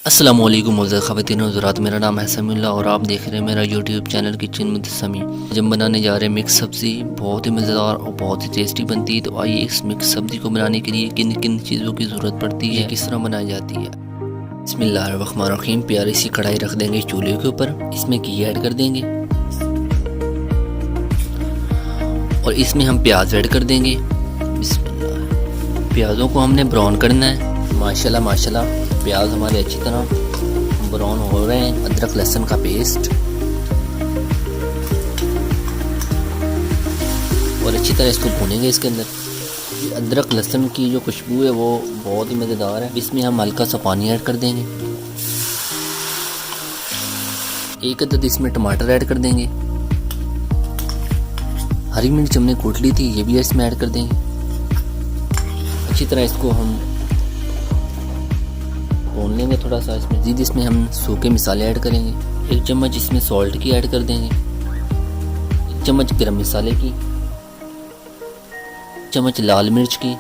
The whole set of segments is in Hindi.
अस्सलामुअलैकुम मोअज़्ज़ज़ ख़वातीन व हज़रात, मेरा नाम है समीउल्लाह और आप देख रहे हैं मेरा यूट्यूब चैनल किचन विद समी। आज हम बनाने जा रहे हैं मिक्स सब्ज़ी, बहुत ही मज़ेदार और बहुत ही टेस्टी बनती है। तो आइए इस मिक्स सब्ज़ी को बनाने के लिए किन किन चीज़ों की ज़रूरत पड़ती है, किस तरह बनाई जाती है। बिस्मिल्लाहिर्रहमानिर्रहीम। प्यारी सी कढ़ाई रख देंगे चूल्हे के ऊपर, इसमें घी ऐड कर देंगे और इसमें हम प्याज ऐड कर देंगे। प्याज़ों को हमने ब्राउन करना है। माशाल्लाह माशाल्लाह प्याज हमारे अच्छी तरह ब्राउन हो रहे हैं। अदरक लहसुन का पेस्ट और अच्छी तरह इसको भूनेंगे। इसके अंदर अदरक लहसुन की जो खुशबू है वो बहुत ही मज़ेदार है। इसमें हम हल्का सा पानी ऐड कर देंगे। एक अदद इसमें टमाटर ऐड कर देंगे। हरी मिर्च हमने कूट ली थी, ये भी इसमें ऐड कर देंगे। अच्छी तरह इसको हम भून लेंगे थोड़ा सा। इसमें मज़ीद इसमें हम सूखे मसाले ऐड करेंगे। 1 चम्मच इसमें सॉल्ट की ऐड कर देंगे, 1 चम्मच गरम मसाले की, 1 चम्मच लाल मिर्च की,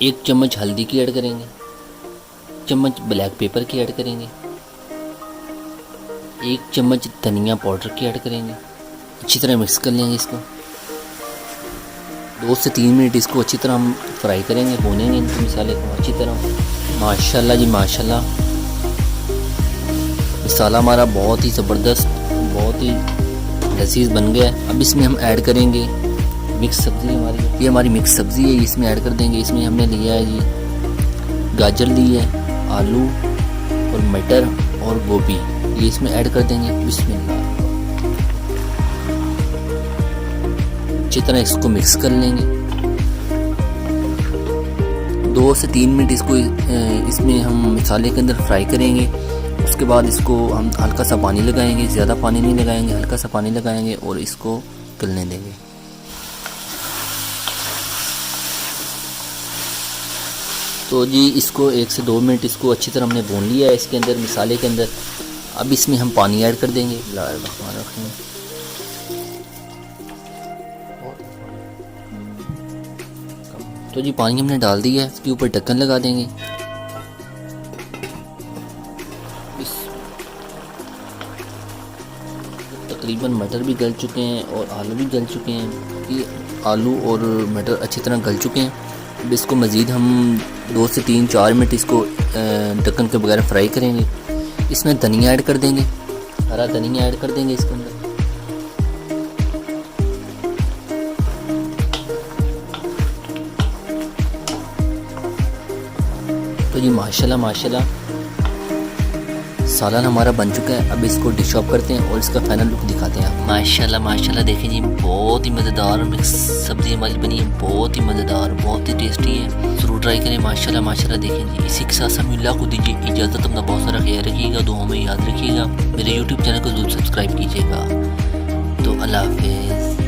1 चम्मच हल्दी की ऐड करेंगे, 1 चम्मच ब्लैक पेपर की ऐड करेंगे, 1 चम्मच धनिया पाउडर की ऐड करेंगे। अच्छी तरह मिक्स कर लेंगे इसको। 2 से 3 मिनट इसको अच्छी तरह हम फ्राई करेंगे, भूनेंगे इन मसाले को अच्छी तरह। माशाल्लाह जी माशाल्लाह, मसाला हमारा बहुत ही ज़बरदस्त, बहुत ही लजीज बन गया है। अब इसमें हम ऐड करेंगे मिक्स सब्ज़ी हमारी। ये हमारी मिक्स सब्ज़ी है, इसमें ऐड कर देंगे। इसमें हमने लिया है जी गाजर ली है, आलू और मटर और गोभी, ये इसमें ऐड कर देंगे। बिस्मिल्लाह। अच्छी तरह इसको मिक्स कर लेंगे। 2 से 3 मिनट इसको इसमें हम मसाले के अंदर फ्राई करेंगे। उसके बाद इसको हम हल्का सा पानी लगाएंगे, ज़्यादा पानी नहीं लगाएंगे, हल्का सा पानी लगाएंगे और इसको गलने देंगे। तो जी इसको 1 से 2 मिनट इसको अच्छी तरह हमने भून लिया है इसके अंदर, मसाले के अंदर। अब इसमें हम पानी ऐड कर देंगे। तो जी पानी हमने डाल दिया है, इसके ऊपर ढक्कन लगा देंगे। तकरीबन मटर भी गल चुके हैं और आलू भी गल चुके हैं। ये आलू और मटर अच्छी तरह गल चुके हैं। अब इसको मज़ीद हम 2 से 3-4 मिनट इसको ढक्कन के बगैर फ्राई करेंगे। इसमें धनिया ऐड कर देंगे, हरा धनिया ऐड कर देंगे इसके अंदर। तो जी माशाल्लाह माशाल्लाह सालन हमारा बन चुका है। अब इसको डिश ऑफ करते हैं और इसका फाइनल लुक दिखाते हैं। माशाल्लाह माशाल्लाह देखें जी, बहुत ही मज़ेदार मिक्स सब्ज़ी हमारी बनी है, बहुत ही मज़ेदार, बहुत ही टेस्टी है। ज़रूर ट्राई करें। माशाल्लाह माशाल्लाह देखें जी। इसी के साथ समीउल्लाह को दीजिए इजाज़त। अपना बहुत सारा ख्याल रखिएगा, दुआओं में याद रखिएगा। मेरे यूट्यूब चैनल को ज़रूर सब्सक्राइब कीजिएगा। तो अल्लाह हाफ़िज़।